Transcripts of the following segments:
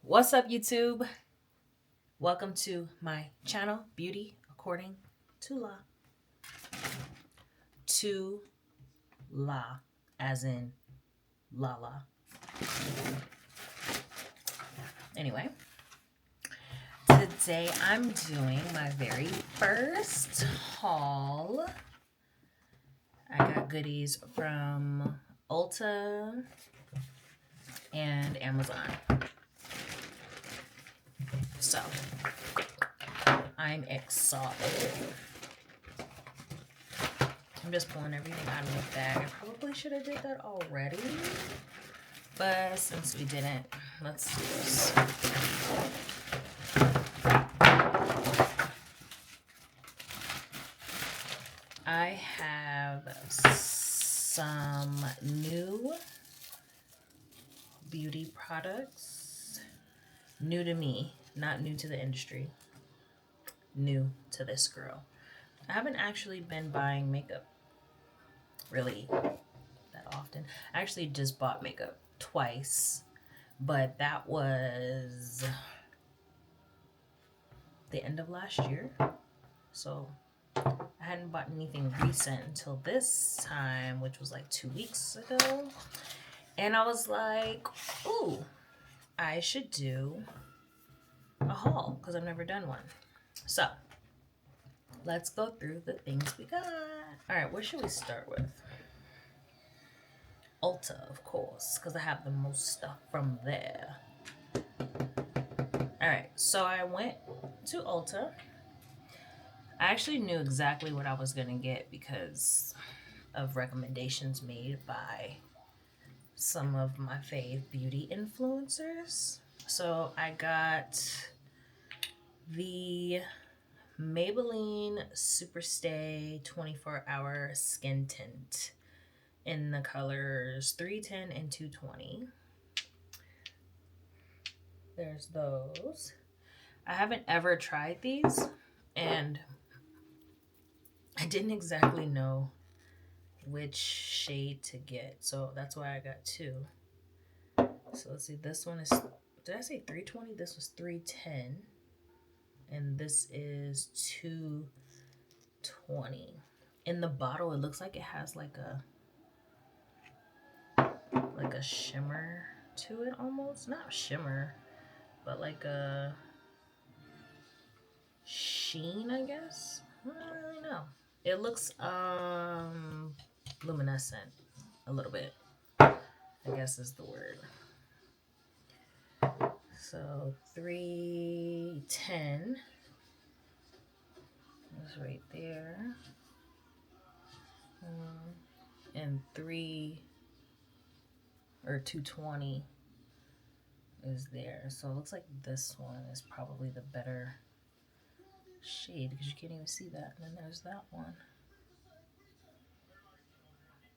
What's up, YouTube? Welcome to my channel, Beauty According to La. To La, as in Lala. Anyway, today I'm doing my very first haul. I got goodies from Ulta and Amazon. So, I'm excited. I'm just pulling everything out of the bag. I probably should have did that already. But since we didn't, let's do this. I have some new beauty products. New to me, not new to the industry. New to this girl. I haven't actually been buying makeup really that often. I actually just bought makeup twice, but that was the end of last year. So I hadn't bought anything recent until this time, which was like 2 weeks ago. And I was like, ooh, I should do a haul because I've never done one. So let's go through the things we got. All right, where should we start with? Ulta, of course, because I have the most stuff from there. All right, so I went to Ulta. I actually knew exactly what I was going to get because of recommendations made by some of my fave beauty influencers. So I got the Maybelline Superstay 24-hour skin tint in the colors 310 and 220. There's those. I haven't ever tried these, and I didn't exactly know which shade to get, so that's why I got two. So let's see, this one is, did I say 320? This was 310, and this is 220. In the bottle, it looks like it has like a shimmer to it almost. Not shimmer, but like a sheen, I guess. I don't really know. It looks luminescent a little bit, I guess is the word. So 310 is right there. And 220 is there. So it looks like this one is probably the better shade because you can't even see that. And then there's that one.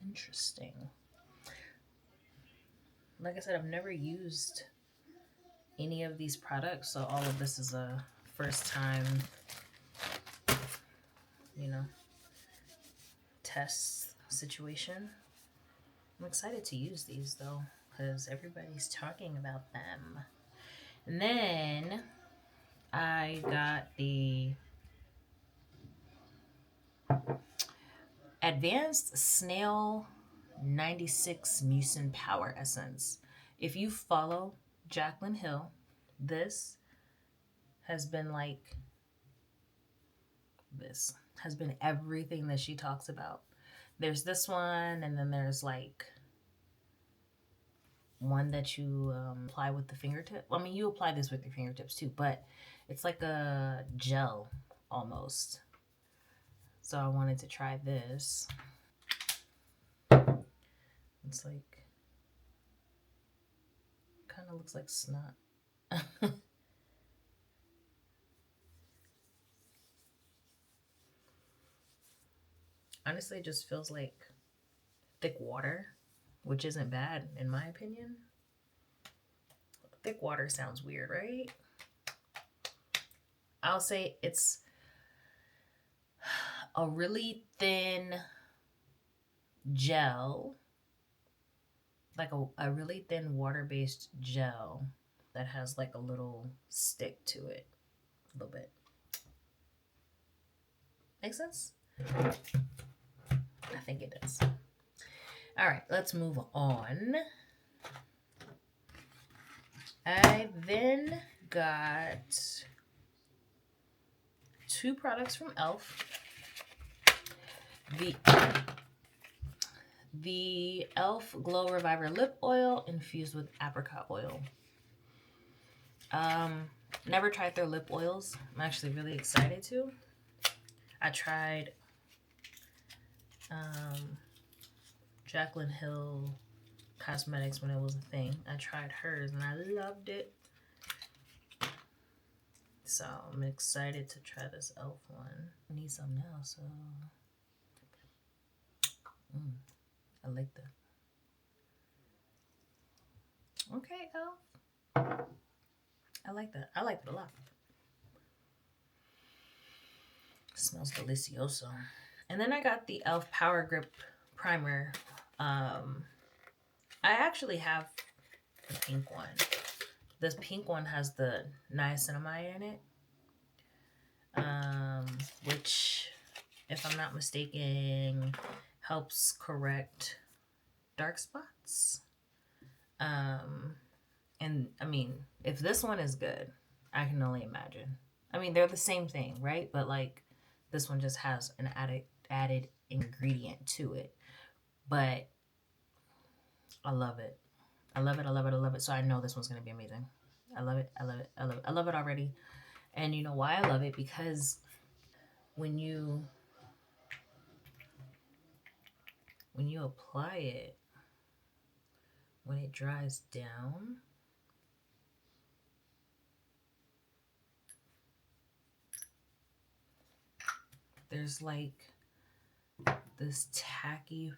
Interesting. Like I said, I've never used any of these products, so all of this is a first time, test situation. I'm excited to use these though because everybody's talking about them. And then I got the Advanced Snail 96 Mucin Power Essence. If you follow Jaclyn Hill, this has been everything that she talks about. There's this one, and then there's like one that you apply with the fingertip. I mean, you apply this with your fingertips too, but it's like a gel almost. So I wanted to try this. It's like, kind of looks like snot. Honestly, it just feels like thick water, which isn't bad in my opinion. Thick water sounds weird, right? I'll say it's a really thin gel, like a really thin water-based gel that has like a little stick to it. A little bit. Make sense? I think it does. All right, let's move on. I then got 2 products from e.l.f. The e.l.f. Glow Reviver Lip Oil infused with apricot oil. Never tried their lip oils. I'm actually really excited to. I tried Jaclyn Hill Cosmetics when it was a thing. I tried hers and I loved it. So I'm excited to try this e.l.f. one. I need some now, so I like that. Okay, e.l.f. I like that. I like it a lot. It smells delicioso. And then I got the e.l.f. Power Grip Primer. I actually have the pink one. This pink one has the niacinamide in it, which, if I'm not mistaken, helps correct dark spots. And I mean, if this one is good, I can only imagine. I mean, they're the same thing, right? But like, this one just has an added ingredient to it. But I love it. I love it. I love it. I love it. So I know this one's gonna be amazing. I love it. I love it. I love it. I love it already. And you know why I love it? Because when you apply it, when it dries down, there's like this tacky,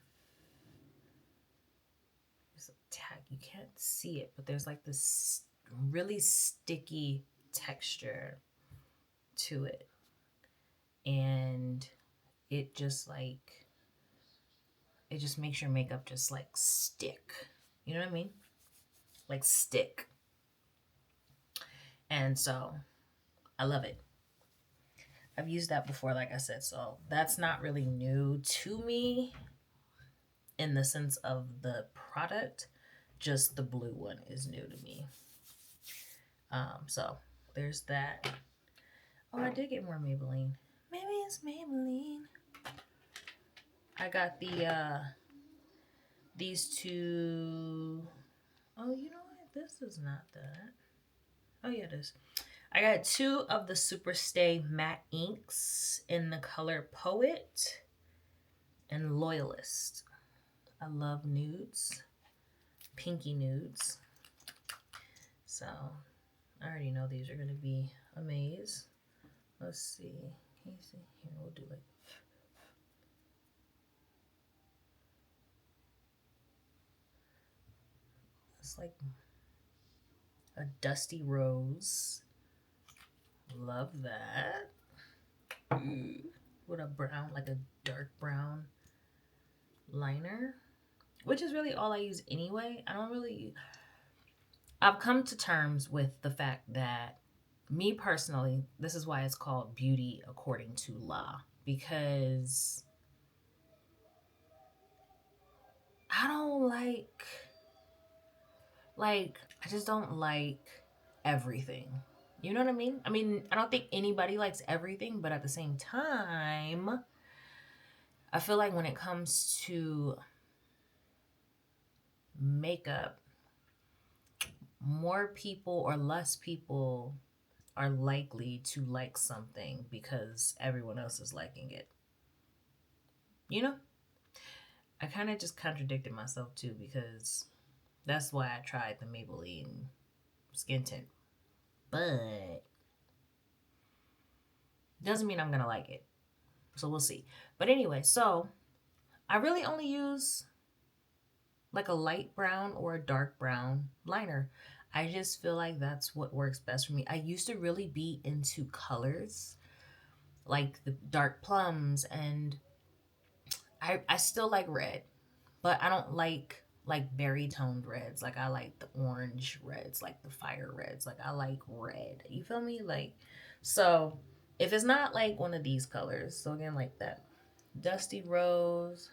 you can't see it, but there's like this really sticky texture to it. And it just like, it just makes your makeup just like stick. You know what I mean? Like stick. And so I love it. I've used that before, like I said, so that's not really new to me in the sense of the product. Just the blue one is new to me. So there's that. Oh, I did get more Maybelline. Maybe it's Maybelline. I got these 2. Oh, you know what? This is not that. Oh yeah, it is. I got 2 of the Superstay matte inks in the color Poet and Loyalist. I love nudes, pinky nudes. So I already know these are gonna be a maze. Let's see. Can you see? Here, we'll do like. It's like a dusty rose. Love that. With a brown, like a dark brown liner, which is really all I use anyway. I've come to terms with the fact that, me personally, this is why it's called Beauty According to La, because I don't I just don't like everything. You know what I mean? I mean, I don't think anybody likes everything, but at the same time, I feel like when it comes to makeup, more people or less people are likely to like something because everyone else is liking it. You know? I kind of just contradicted myself too, because that's why I tried the Maybelline skin tint. But doesn't mean I'm going to like it. So we'll see. But anyway, so I really only use like a light brown or a dark brown liner. I just feel like that's what works best for me. I used to really be into colors, like the dark plums, and I still like red, but I don't like like berry toned reds. Like I like the orange reds, like the fire reds. Like I like red. You feel me? Like, so if it's not like one of these colors, so again, like that dusty rose,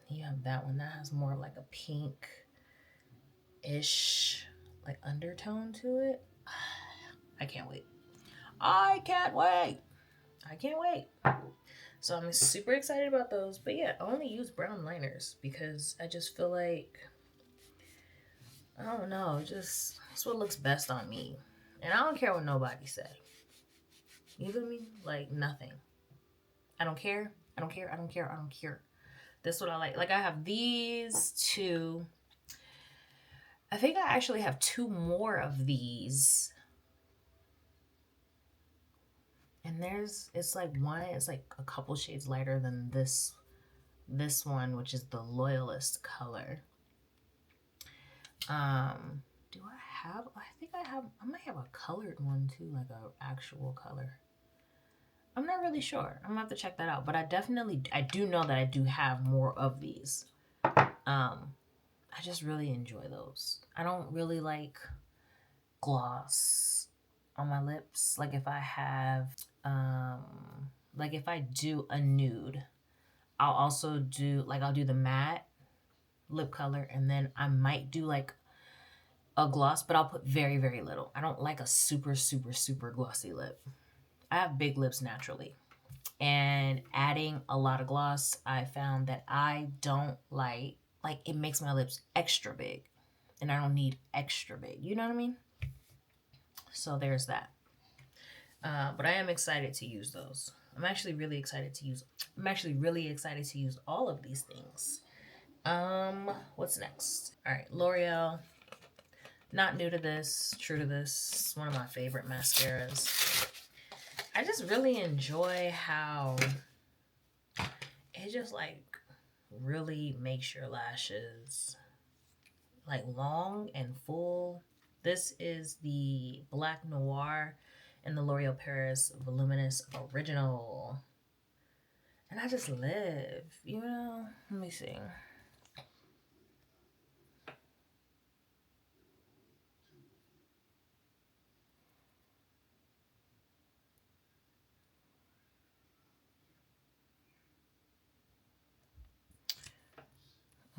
and you have that one that has more like a pink ish like undertone to it. I can't wait. I can't wait. I can't wait. So I'm super excited about those. But yeah, I only use brown liners because I just feel like, I don't know, just it's what looks best on me. And I don't care what nobody say. You feel me? Like nothing. I don't care. I don't care. I don't care. I don't care. That's what I like. Like I have these two. I think I actually have two more of these. And it's like one, it's like a couple shades lighter than this one, which is the Loyalist color. Do I have, I might have a colored one too, like a actual color. I'm not really sure. I'm gonna have to check that out. But I do know that I do have more of these. I just really enjoy those. I don't really like gloss on my lips. Like if I have, like if I do a nude, I'll also do, like I'll do the matte lip color, and then I might do like a gloss, but I'll put very, very little. I don't like a super, super, super glossy lip. I have big lips naturally. And adding a lot of gloss, I found that I don't like it makes my lips extra big. And I don't need extra big. You know what I mean? So there's that. But I am excited to use those. I'm actually really excited to use all of these things. What's next? All right, L'Oreal. Not new to this, true to this. One of my favorite mascaras. I just really enjoy how it just like really makes your lashes like long and full. This is the Black Noir and the L'Oreal Paris Voluminous Original. And I just live, you know? Let me see.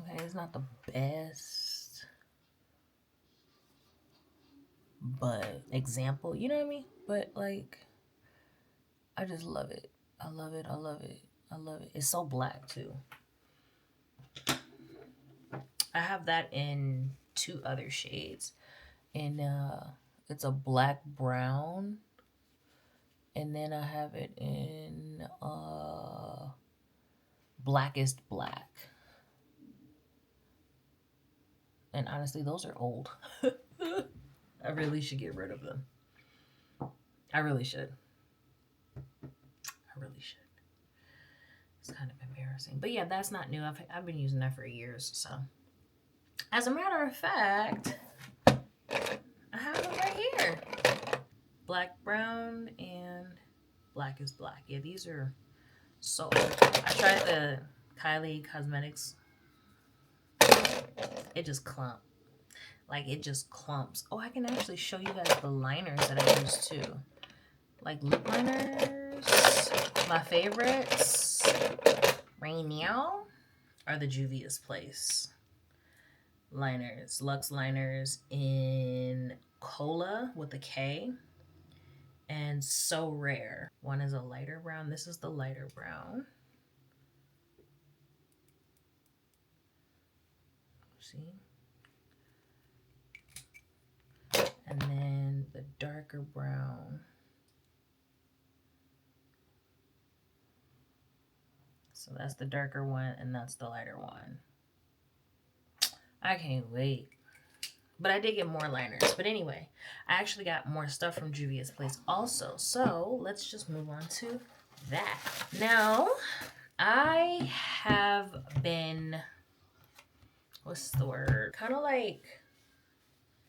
Okay, it's not the best, but example, you know what I mean? But like, I just love it. I love it. I love it. I love it. It's so black too. I have that in two other shades. And it's a black brown. And then I have it in blackest black. And honestly, those are old. I really should get rid of them. I really should. It's kind of embarrassing. But yeah, that's not new. I've been using that for years. So, as a matter of fact, I have them right here. Black, brown, and black is black. Yeah, these are so old. I tried the Kylie Cosmetics. It just clumped. Like, it just clumps. Oh, I can actually show you guys the liners that I use too. Like lip liners. My favorites right now are the Juvia's Place liners. Luxe liners in Cola with a K. And So Rare. One is a lighter brown. This is the lighter brown. See? And then the darker brown. So that's the darker one, and that's the lighter one. I can't wait. But I did get more liners. But anyway, I actually got more stuff from Juvia's Place also. So let's just move on to that. Now, I have been, what's the word? Kind of like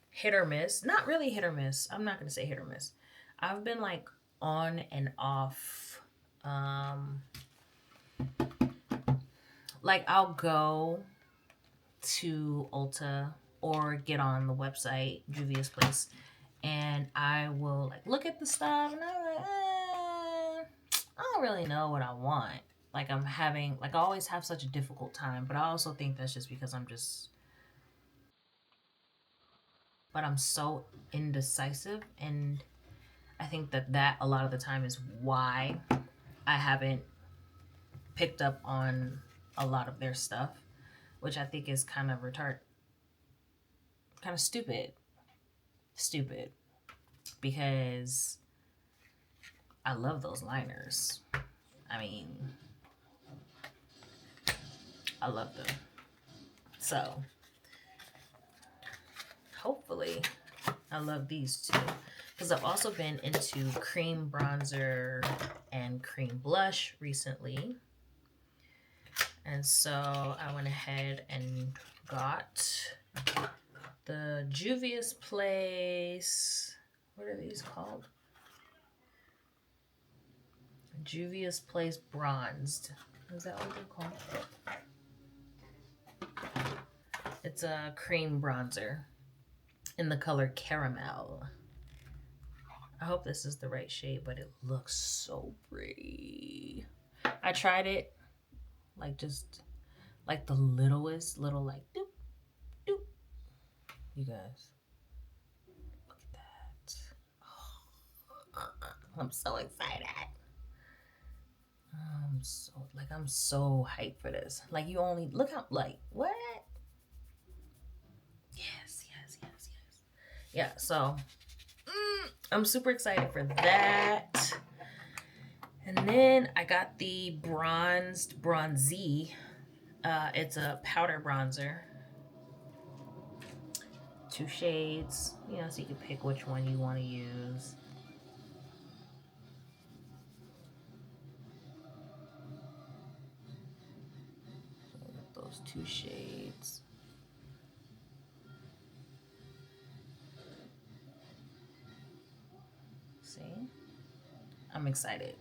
hit or miss. Not really hit or miss. I'm not going to say hit or miss. I've been like on and off Like, I'll go to Ulta or get on the website, Juvia's Place, and I will like look at the stuff and I'm like, I don't really know what I want. Like, I'm having, like, I always have such a difficult time, but I also think that's just because but I'm so indecisive. And I think that a lot of the time is why I haven't picked up on a lot of their stuff, which I think is kind of kind of stupid, because I love those liners. I mean, I love them. So hopefully I love these too. Because I've also been into cream bronzer and cream blush recently. And so I went ahead and got the Juvia's Place. What are these called? Juvia's Place Bronzed. Is that what they're called? It's a cream bronzer in the color Caramel. I hope this is the right shade, but it looks so pretty. I tried it like just like the littlest little like doop doop. You guys, look at that. Oh, I'm so excited. I'm so hyped for this. Like, you only look how, like, what? Yes. Yeah, so I'm super excited for that. And then I got the Bronzy. It's a powder bronzer. 2 shades, so you can pick which one you want to use. Those 2 shades. See? I'm excited.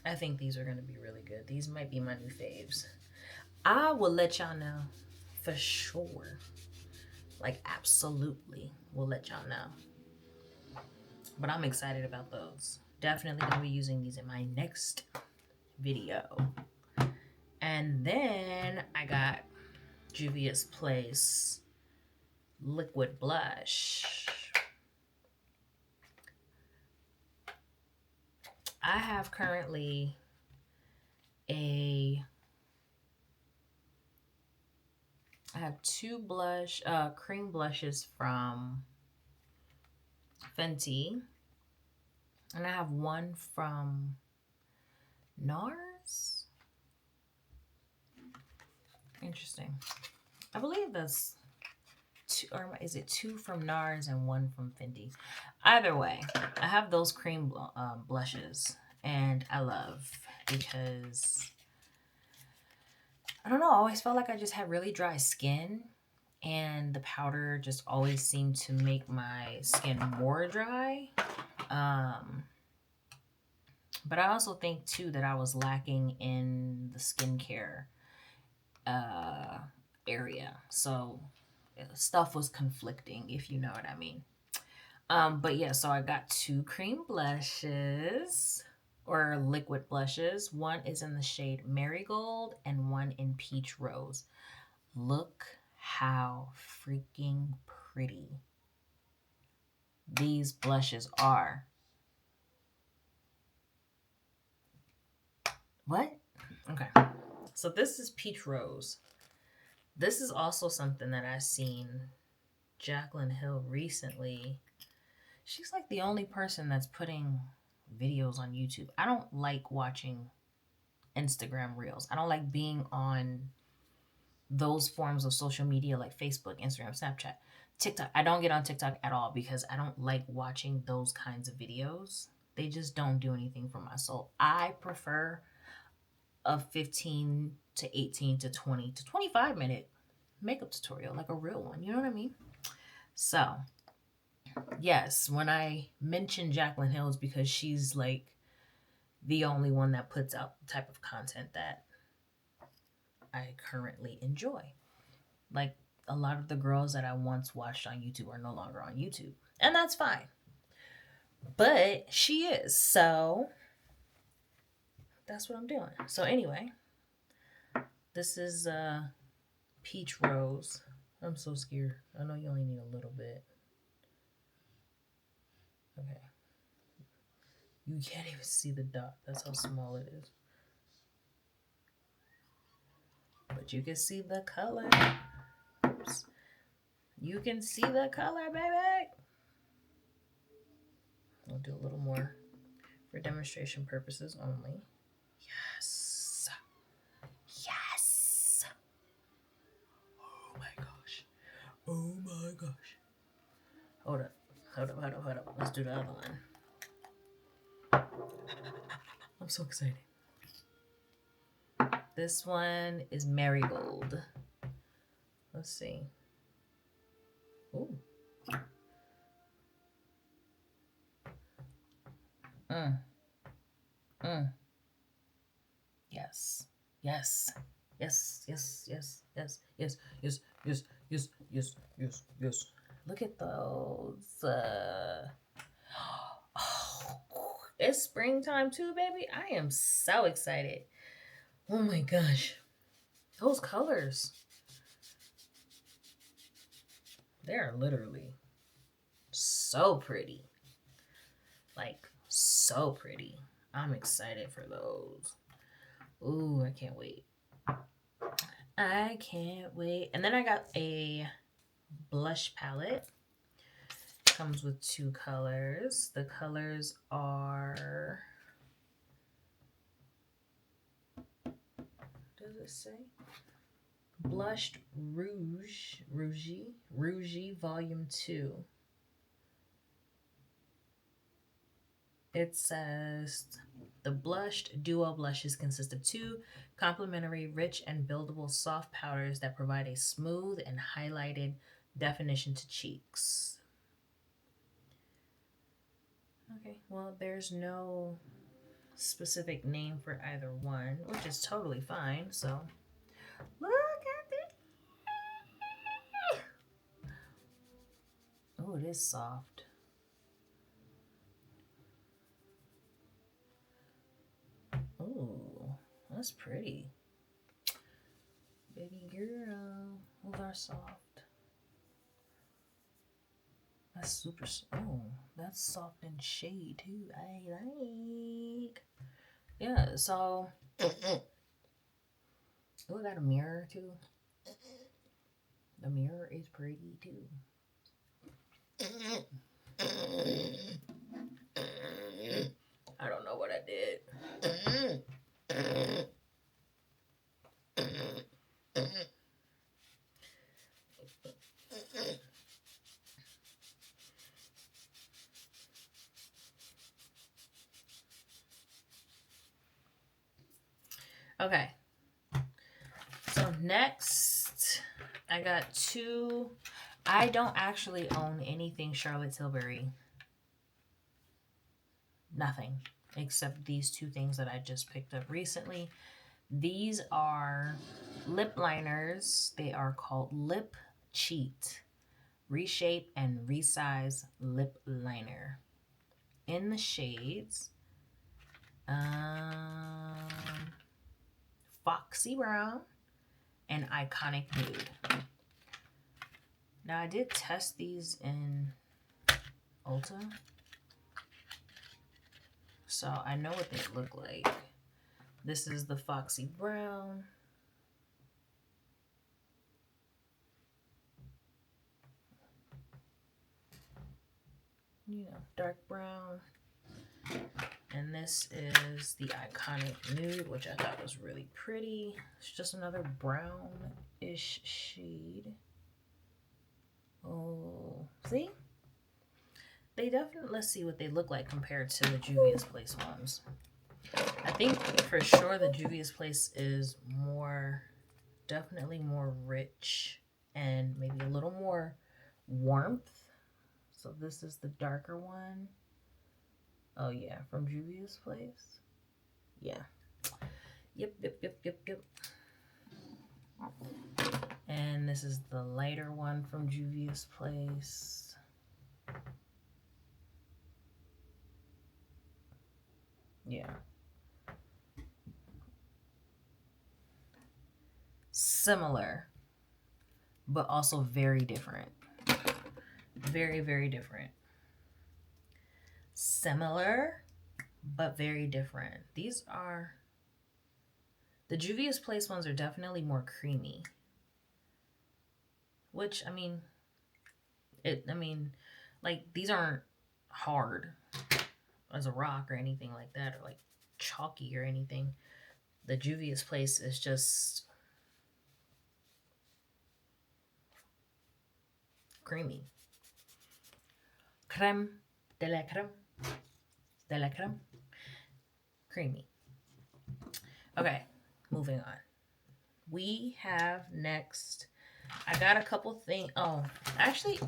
I think these are going to be really good. These might be my new faves. I will let y'all know for sure. Like, absolutely will let y'all know. But I'm excited about those. Definitely going to be using these in my next video. And then I got Juvia's Place Liquid Blush. I have currently I have 2 cream blushes from Fenty, and I have one from NARS. Interesting. I believe that's 2, or is it 2 from NARS and 1 from Fenty? Either way, I have those cream blushes, and I love, because I don't know, I always felt like I just had really dry skin, and the powder just always seemed to make my skin more dry. But I also think too that I was lacking in the skincare area, so stuff was conflicting, if you know what I mean. But yeah, so I got 2 cream blushes, or liquid blushes. One is in the shade Marigold and one in Peach Rose. Look how freaking pretty these blushes are. What? Okay. So this is Peach Rose. This is also something that I've seen Jaclyn Hill recently. She's like the only person that's putting videos on YouTube. I don't like watching Instagram Reels. I don't like being on those forms of social media like Facebook, Instagram, Snapchat, TikTok. I don't get on TikTok at all because I don't like watching those kinds of videos. They just don't do anything for my soul. I prefer a 15 to 18 to 20 to 25 minute makeup tutorial, like a real one. You know what I mean? So, yes, when I mention Jaclyn Hill, it's because she's like the only one that puts out the type of content that I currently enjoy. Like a lot of the girls that I once watched on YouTube are no longer on YouTube, and that's fine. But she is, so that's what I'm doing. So anyway, this is peach rose. I'm so scared. I know you only need a little bit. Okay. You can't even see the dot. That's how small it is. But you can see the color. Oops. You can see the color, baby. I'll do a little more for demonstration purposes only. Yes. Yes. Oh my gosh. Oh my gosh. Hold up. Hold up, hold up, hold up. Let's do the other one. I'm so excited. This one is marigold. Let's see. Ooh. Yes. Yes. Yes. Yes. Yes. Yes. Yes. Yes. Yes. Yes. Yes. Yes. Yes. Look at those. Oh, it's springtime too, baby. I am so excited. Oh my gosh. Those colors. They're literally so pretty. Like, so pretty. I'm excited for those. Ooh, I can't wait. I can't wait. And then I got a blush palette. Comes with 2 colors. The colors are... Does it say? Blushed Rougie Volume 2. It says the blushed duo blushes consist of 2 complementary, rich, and buildable soft powders that provide a smooth and highlighted definition to cheeks. Okay, well, there's no specific name for either one, which is totally fine. So, look at it. Oh, it is soft. Oh, that's pretty. Baby girl, those are soft. That's super. Oh, that's soft and shade too. I like. Yeah. So. Oh, I got a mirror too. The mirror is pretty too. I don't know what I did. Okay. So next, I got 2. I don't actually own anything Charlotte Tilbury. Nothing except these 2 things that I just picked up recently. These are lip liners. They are called Lip Cheat Reshape and Resize Lip Liner in the shades Foxy Brown and Iconic Nude. Now I did test these in Ulta, so I know what they look like. This is the Foxy Brown. You know, dark brown. And this is the Iconic Nude, which I thought was really pretty. It's just another brown-ish shade. Oh, see? They definitely, let's see what they look like compared to the Juvia's Place ones. I think for sure the Juvia's Place is more, definitely more rich and maybe a little more warmth. So this is the darker one. Oh yeah, from Juvia's Place. Yeah. Yep. And this is the lighter one from Juvia's Place. Yeah. Similar, but also very different. Very, very different. Similar, but very different. These are... The Juvia's Place ones are definitely more creamy. Which, I mean, like, these aren't hard as a rock or anything like that, or like chalky or anything. The Juvia's Place is just creamy. Crème de la crème. De la crème. Creamy. Okay, moving on. We have next... I got a couple things. Oh, actually,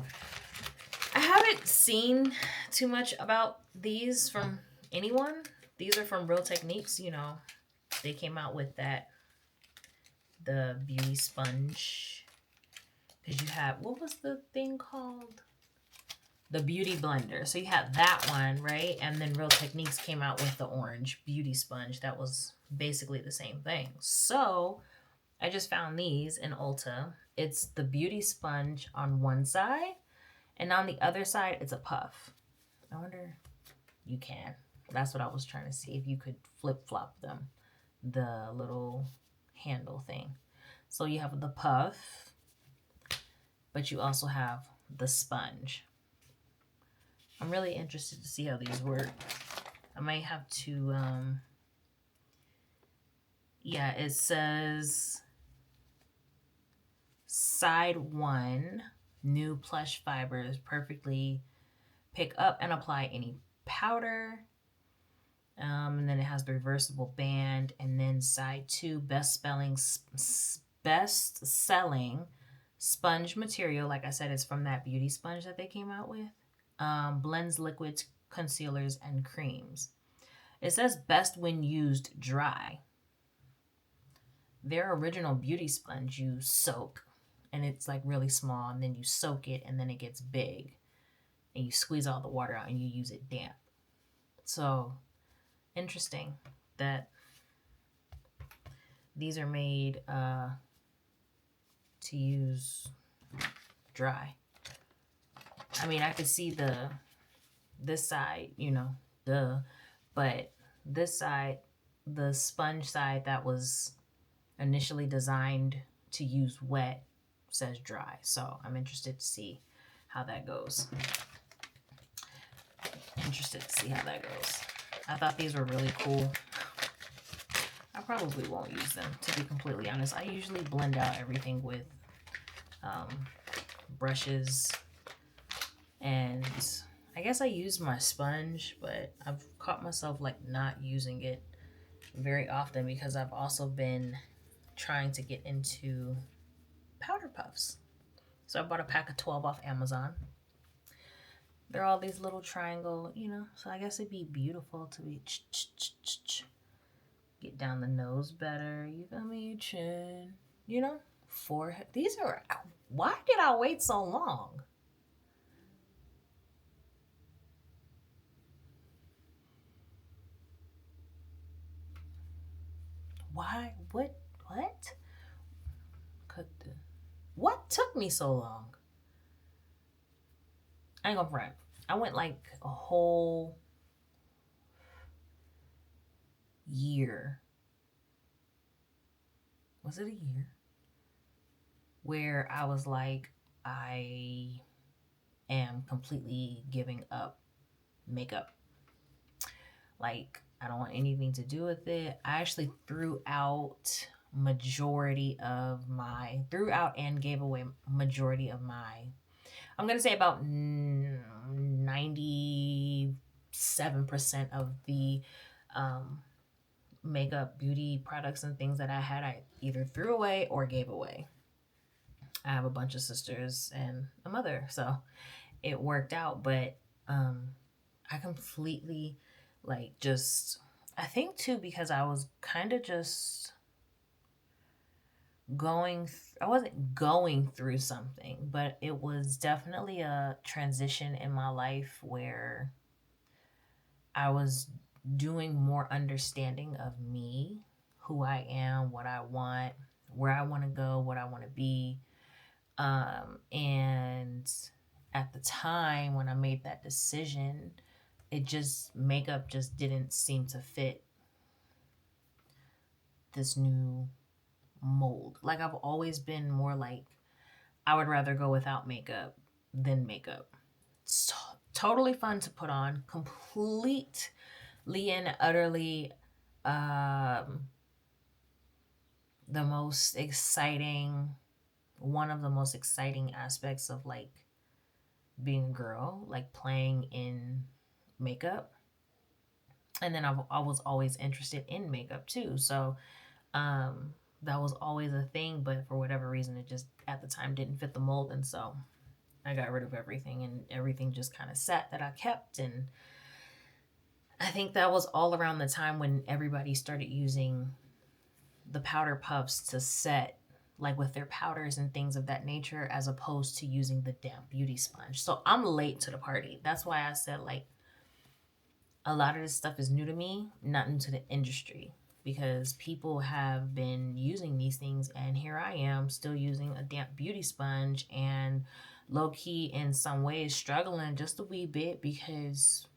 I haven't seen too much about these from anyone. These are from Real Techniques. You know, they came out with the beauty sponge. Because you have, what was the thing called? The beauty blender. So you have that one, right? And then Real Techniques came out with the orange beauty sponge. That was basically the same thing. So I just found these in Ulta. It's the beauty sponge on one side, and on the other side, it's a puff. I wonder, you can. That's what I was trying to see, if you could flip-flop them, the little handle thing. So you have the puff, but you also have the sponge. I'm really interested to see how these work. I might have to, yeah, it says side 1, new plush fibers, perfectly pick up and apply any powder. And then it has the reversible band. And then side 2, best-selling sponge material. Like I said, it's from that beauty sponge that they came out with. Blends liquids, concealers, and creams. It says best when used dry. Their original beauty sponge you soak, and it's like really small, and then you soak it, and then it gets big, and you squeeze all the water out, and you use it damp. So interesting that these are made to use dry. I mean, I could see this side, you know, but this side, the sponge side that was initially designed to use wet, says dry. So I'm interested to see how that goes. I thought these were really cool. I probably won't use them, to be completely honest. I usually blend out everything with brushes, and I guess I use my sponge, but I've caught myself like not using it very often because I've also been trying to get into powder puffs. So I bought a pack of 12 off Amazon. They're all these little triangle, you know, so I guess it'd be beautiful to be get down the nose better, you feel me, chin, you know, forehead. These are, why did I wait so long? Why? What? What took me so long? I ain't gonna front. I went like a whole year. Was it a year? Where I was like, I am completely giving up makeup. Like, I don't want anything to do with it. I actually threw out and gave away majority of my, I'm going to say about 97% of the makeup, beauty products and things that I had, I either threw away or gave away. I have a bunch of sisters and a mother, so it worked out, but I completely, like, just, I think too because I was kind of just I wasn't going through something, but it was definitely a transition in my life where I was doing more understanding of me, who I am, what I want, where I want to go, what I want to be. And at the time when I made that decision, makeup just didn't seem to fit this new mold. Like I've always been more like I would rather go without makeup than makeup. It's totally fun to put on, completely and utterly um the most exciting one of the most exciting aspects of like being a girl, like playing in makeup. And then I was always interested in makeup too. So um, that was always a thing, but for whatever reason, it just at the time didn't fit the mold. And so I got rid of everything, and everything just kind of sat that I kept. And I think that was all around the time when everybody started using the powder puffs to set like with their powders and things of that nature as opposed to using the damp beauty sponge. So I'm late to the party. That's why I said like a lot of this stuff is new to me, not new to the industry, because people have been using these things and here I am still using a damp beauty sponge and low key in some ways struggling just a wee bit because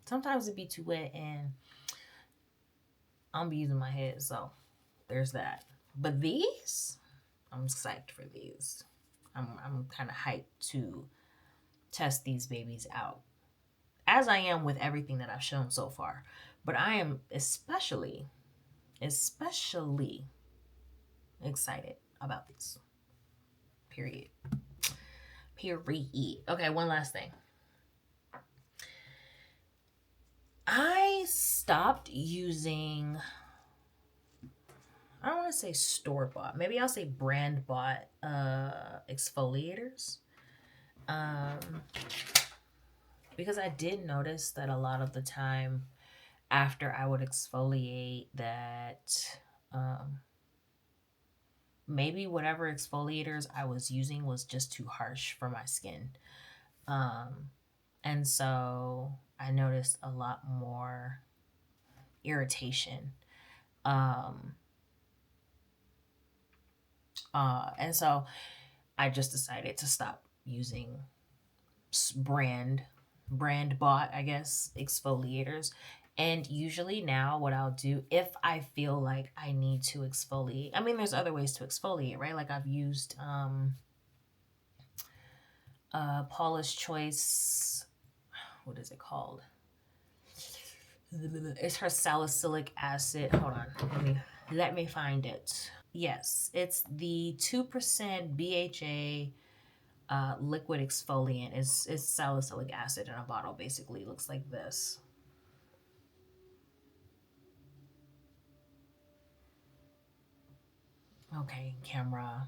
sometimes it be too wet and I'm be using my head. So there's that. But these, I'm psyched for these. I'm kind of hyped to test these babies out, as I am with everything that I've shown so far. But I am especially excited about these. Period. Period. Okay, one last thing. I stopped using, I don't want to say store bought, maybe I'll say brand bought exfoliators. Um, because I did notice that a lot of the time after I would exfoliate that maybe whatever exfoliators I was using was just too harsh for my skin. And so I noticed a lot more irritation. Um, and so I just decided to stop using brand bought, I guess, exfoliators. And usually now what I'll do if I feel like I need to exfoliate. I mean, there's other ways to exfoliate, right? Like I've used Paula's Choice, what is it called? It's her salicylic acid. Hold on. Let me find it. Yes, it's the 2% BHA liquid exfoliant. It's salicylic acid in a bottle. Basically, it looks like this. Okay, camera.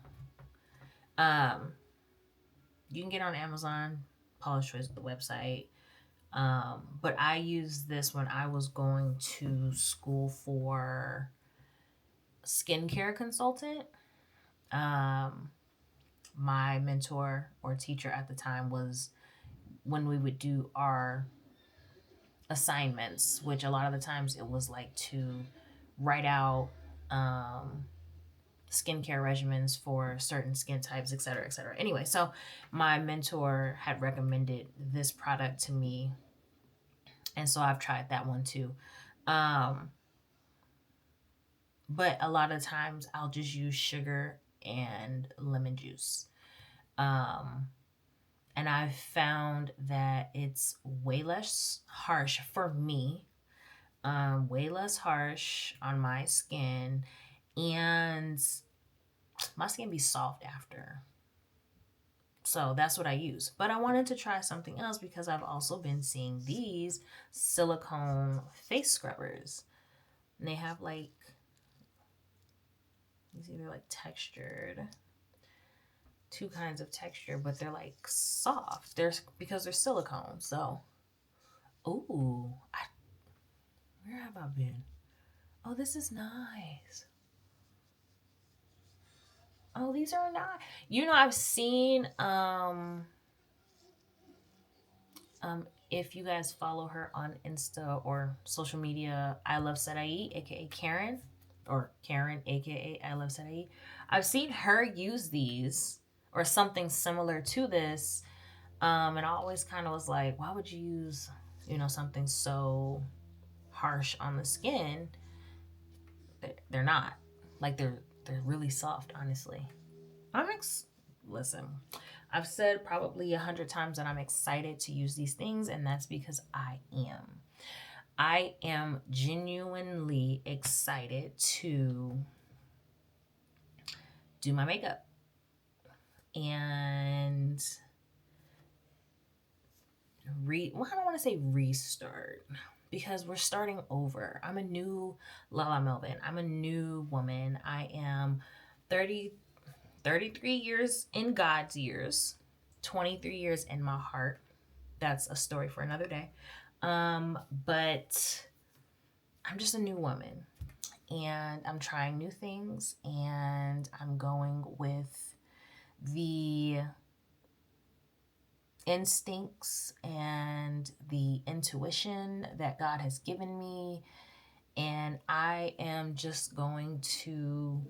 Um, you can get on Amazon. Paula's Choice, the website. But I used this when I was going to school for skincare consultant. Um, my mentor or teacher at the time was when we would do our assignments, which a lot of the times it was like to write out skincare regimens for certain skin types, etc., etc. Anyway, so my mentor had recommended this product to me, and so I've tried that one too. Um, but a lot of times I'll just use sugar and lemon juice. Um, and I've found that it's way less harsh for me, way less harsh on my skin, and my skin be soft after. So that's what I use. But I wanted to try something else because I've also been seeing these silicone face scrubbers. And they have like, you see, they're like textured. Two kinds of texture, but they're like soft. They're because they're silicone. So, ooh, Where have I been? Oh, this is nice. Oh, these are nice. I've seen if you guys follow her on Insta or social media, I love Sarai, aka Karen, or Karen, aka I love Sarai. I've seen her use these or something similar to this, and I always kind of was like, why would you use, something so harsh on the skin? They're not. Like they're really soft, honestly. I'm listen. I've said probably 100 times that I'm excited to use these things, and that's because I am. I am genuinely excited to do my makeup and well, I don't want to say restart because we're starting over. I'm a new Lala Melvin. I'm a new woman. I am 30 33 years in God's years, 23 years in my heart. That's a story for another day. But I'm just a new woman and I'm trying new things and I'm going with the instincts and the intuition that God has given me. And I am just going to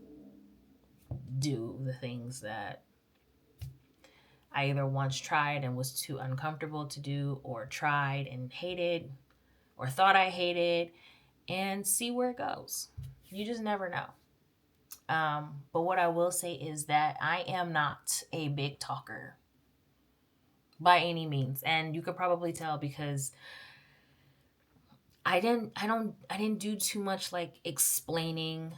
do the things that I either once tried and was too uncomfortable to do, or tried and hated, or thought I hated, and see where it goes. You just never know. But what I will say is that I am not a big talker by any means, and you could probably tell because I didn't do too much like explaining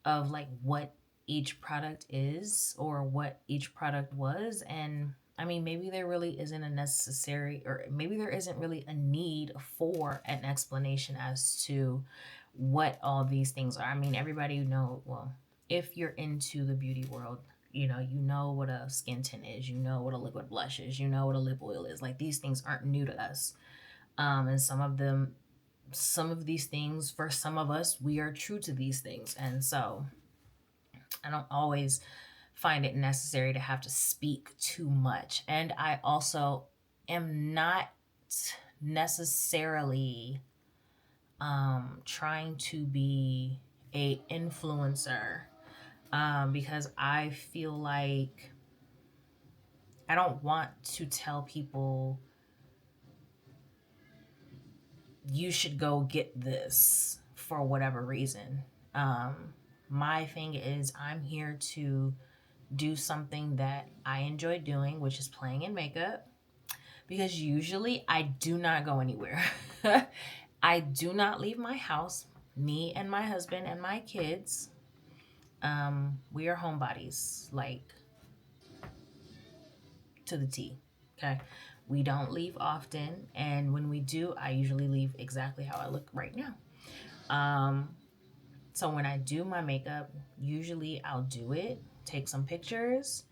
of like what each product is or what each product was. And I mean, maybe there really isn't a necessary, or maybe there isn't really a need for an explanation as to what all these things are. I mean, everybody well, if you're into the beauty world, you know what a skin tint is, you know what a liquid blush is, you know what a lip oil is. Like, these things aren't new to us. And some of these things, for some of us, we are true to these things. And so I don't always find it necessary to have to speak too much. And I also am not necessarily trying to be a influencer, because I feel like I don't want to tell people you should go get this for whatever reason. My thing is, I'm here to do something that I enjoy doing, which is playing in makeup, because usually I do not go anywhere. I do not leave my house. Me and my husband and my kids, we are homebodies, like, to the T. Okay. We don't leave often, and when we do, I usually leave exactly how I look right now. Um, so when I do my makeup, usually I'll do it, take some pictures,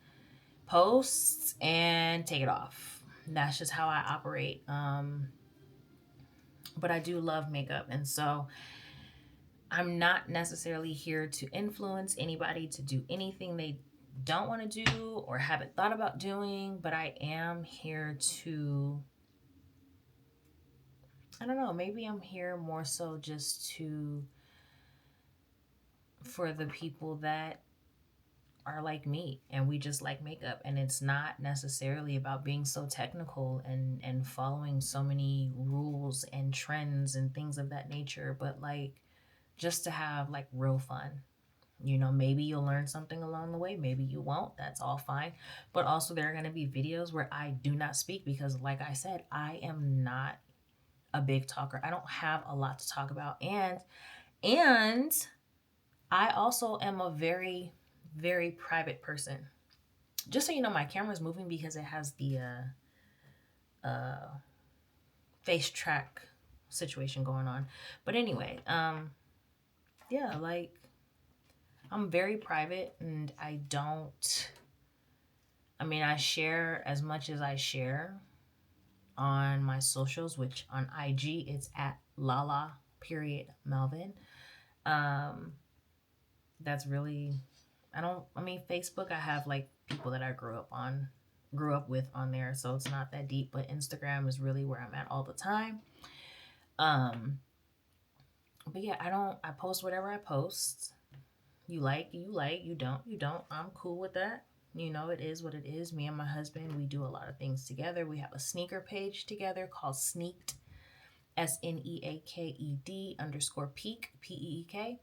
post, and take it off. That's just how I operate. But I do love makeup, and so I'm not necessarily here to influence anybody to do anything they don't want to do or haven't thought about doing, but I am here to, I don't know, maybe I'm here more so just for the people that are like me and we just like makeup, and it's not necessarily about being so technical and following so many rules and trends and things of that nature, but like just to have like real fun. Maybe you'll learn something along the way, maybe you won't, that's all fine. But also, there are going to be videos where I do not speak because, like I said, I am not a big talker. I don't have a lot to talk about, and I also am a very, very private person. Just so you know, my camera's moving because it has the face track situation going on. But anyway, yeah, like, I'm very private, and I share as much as I share on my socials, which on IG it's at Lala period Melvin. Um, that's really, I mean, Facebook, I have like people that I grew up with on there, so it's not that deep, but Instagram is really where I'm at all the time. Um, but yeah, I post whatever I post. You like, you don't. I'm cool with that. You know, it is what it is. Me and my husband, we do a lot of things together. We have a sneaker page together called Sneaked, SNEAKED underscore peak, PEEK,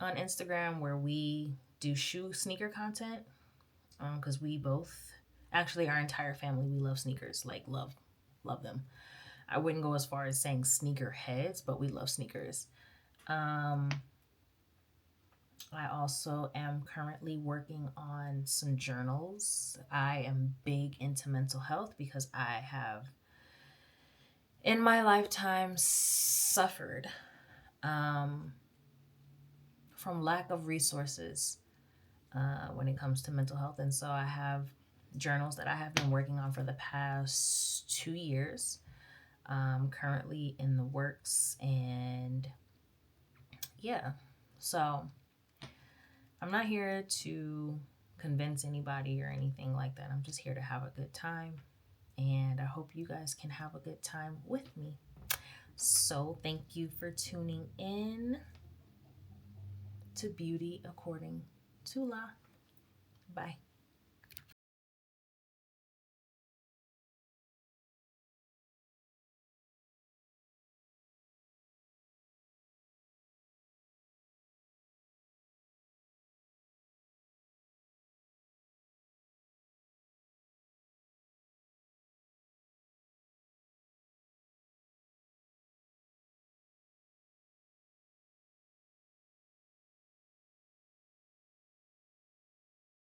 on Instagram, where we do shoe sneaker content. Because we both, actually, our entire family, we love sneakers, like love them. I wouldn't go as far as saying sneaker heads, but we love sneakers. Um, I also am currently working on some journals. I am big into mental health because I have, in my lifetime, suffered um, from lack of resources when it comes to mental health. And so I have journals that I have been working on for the past 2 years, currently in the works. And yeah, so I'm not here to convince anybody or anything like that. I'm just here to have a good time. And I hope you guys can have a good time with me. So, thank you for tuning in to Beauty According to La. Bye.